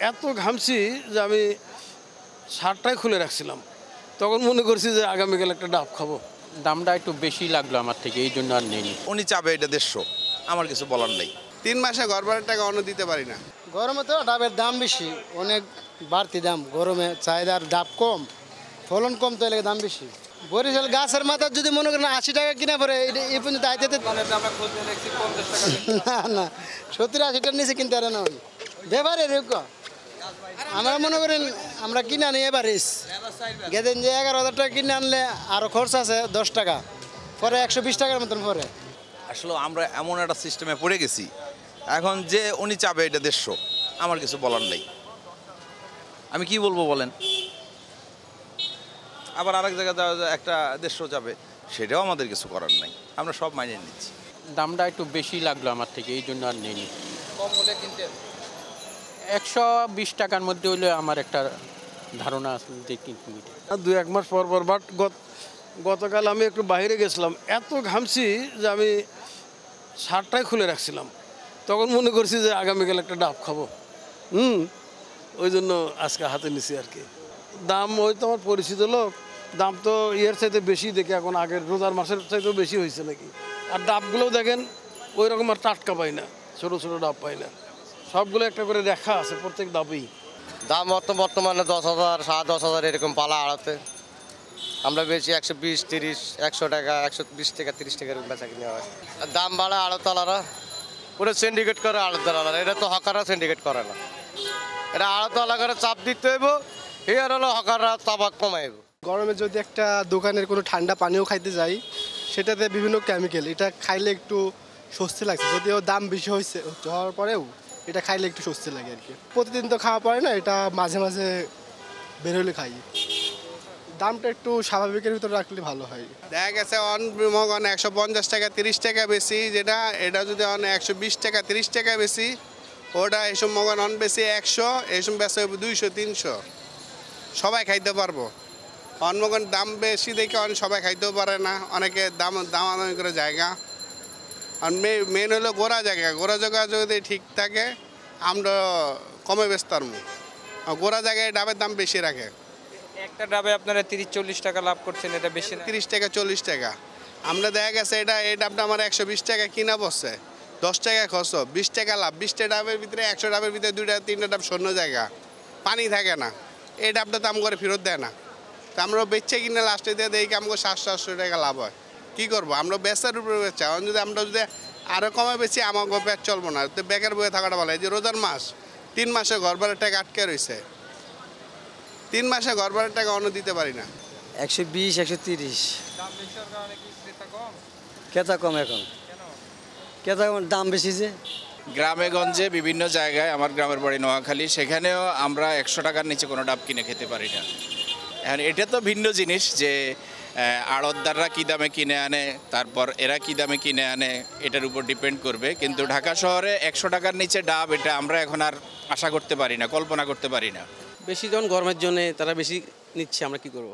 এত ঘামছি যে আমি শার্টটাই খুলে রাখছিলাম। তখন মনে করছি যে আগামীকাল একটা ডাব খাবো। দামটা একটু বেশি লাগলো আমার থেকে, এই জন্য আর নেইনি। উনি চাবে এটা 150, আমার কিছু বলার নেই। 3 মাসে ঘর ভাড়ার টাকা অন্য দিতে পারি না। গরমে তো ডাবের দাম বেশি, অনেক বাড়তি দাম। গরমে চাহিদার ডাব কম, ফলন কম, তো এলাকা দাম বেশি। বরিশাল গাছের মাথা যদি মনে করেন 80 টাকা কিনা পরে, এই পর্যন্ত আইতে না না 70-80 টাকার নিচে কিনতে পারে না। ব্যাপারে আমরা মনে করেন আমরা কিনে আনি এভারেজ গেদিন যে 11,000 টাকা কিনে আনলে আরও খরচ আছে 10 টাকা, পরে 120 টাকার মতন পরে। আসলে আমরা এমন একটা সিস্টেমে পড়ে গেছি, এখন যে উনি চাবে এটা 150, আমার কিছু বলার নেই। আমি কি বলবো বলেন? আবার আরেক জায়গায় একটা 150 যাবে, সেটাও আমাদের কিছু করার নাই, আমরা সব মানিয়ে নিচ্ছি। দামটা একটু বেশি লাগলো আমার থেকে, এই জন্য আর নেইনি। কম হলে কিনতে 120 টাকার মধ্যে হলে আমার একটা ধারণা আছে যে কিনতে। 2-1 মাস পর পর। বাট গতকাল আমি একটু বাইরে গেছিলাম, এত ঘামছি যে আমি শার্টটাই খুলে রাখছিলাম। তখন মনে করছি যে আগামীকাল একটা ডাব খাবো। ওই জন্য আজকে হাতে নিছি আর কি। দাম হয়তো আমার পরিচিত লোক, দাম তো ইয়ের চাইতে বেশি দেখি এখন, আগের রোজার মাসের চাইতেও বেশি হয়েছে নাকি। আর ডাবগুলোও দেখেন ওই রকম আর টাটকা পাই না, ছোটো ছোটো ডাব পাই না। সবগুলো একটা করে দেখা আছে প্রত্যেক ডাবেই। দাম বর্তমানে 10,000, 10,500 এরকম পালা আড়াতে। আমরা বেশি 120, 30, 100 টাকা, 120 টাকা, 30 টাকার বেচা কিনে হয়। দাম বাড়া আড়তলারা পুরো সিন্ডিকেট করে আড়তলারা, এটা তো হকাররা সিন্ডিকেট করে না, এটা আড়তলা করে চাপ দিতে হইব, এর হলো হকাররা তাবাক কমাইব। গরমে যদি একটা দোকানের কোনো ঠান্ডা পানীয় খাইতে যাই, সেটাতে বিভিন্ন কেমিক্যাল, এটা খাইলে একটু স্বস্তি লাগছে। যদিও দাম বেশি হওয়ার পরেও এটা খাইলে একটু স্বস্তি লাগে আর কি। প্রতিদিন তো খাওয়া পড়ে না, এটা মাঝে মাঝে বের হলে খাই। দামটা একটু স্বাভাবিকের ভিতরে রাখলে ভালো হয়। দেখা গেছে মগন 150 টাকা 30 টাকা বেশি, যেটা এটা যদি 120 টাকা 30 টাকা বেশি, ওটা এসব মগন বেশি 100, এসব বেশি 200 300, সবাই খাইতে পারবো। মগন দাম বেশি দেখে সবাই খাইতেও পারে না, অনেকে দামাদামি করে জায়গা। আর মেন হলো গোড়া জায়গা যদি ঠিক থাকে আমরা কমে বেচতে পারবো। গোড়া জায়গায় ডাবের দাম বেশি রাখে। একটা ডাবে আপনারা 30-40 টাকা লাভ করছেন, এটা বেশি না? 30 টাকা 40 টাকা। আমরা দেখা গেছে এই ডাবটা আমার 120 টাকা কিনা বসছে, 10 টাকা খরচ, 20 টাকা লাভ। 20টা ডাবের ভিতরে 100 ডাবের ভিতরে 2-3টা ডাব শূন্য জায়গা, পানি থাকে না। এই ডাবটা তো আম করে ফেরত দেয় না, তো আমরা বেচে কিনে লাস্টে দিয়ে দেখি আমাকে 700-800 টাকা লাভ হয়। কী করবো? আমরা বেচার উপরে বেচা, আমরা যদি আরও কমে বেশি আমাকে পেট চলবো না, তো বেকার বয়ে থাকাটা ভালো। এই যে রোজার মাস, 3 মাসে ঘর ভাড়ার টাকা আটকে রয়েছে, 3 মাসে ঘর ভাড়ার টাকা অন্য দিতে পারি না। 120, 130 কেতা কম এখন, কেতা দাম বেশি যে। গ্রামে গঞ্জে বিভিন্ন জায়গায়, আমার গ্রামের বাড়ি নোয়াখালী, সেখানেও আমরা 100 টাকার নিচে কোনো ডাব কিনে খেতে পারি না। এখন এটা তো ভিন্ন জিনিস যে আড়তদাররা কী দামে কিনে আনে, তারপর এরা কী দামে কিনে আনে, এটার উপর ডিপেন্ড করবে। কিন্তু ঢাকা শহরে 100 টাকার নিচে ডাব, এটা আমরা এখন আর আশা করতে পারি না, কল্পনা করতে পারি না। বেশি যখন গরমের জন্য তারা বেশি নিচ্ছে, আমরা কি করব।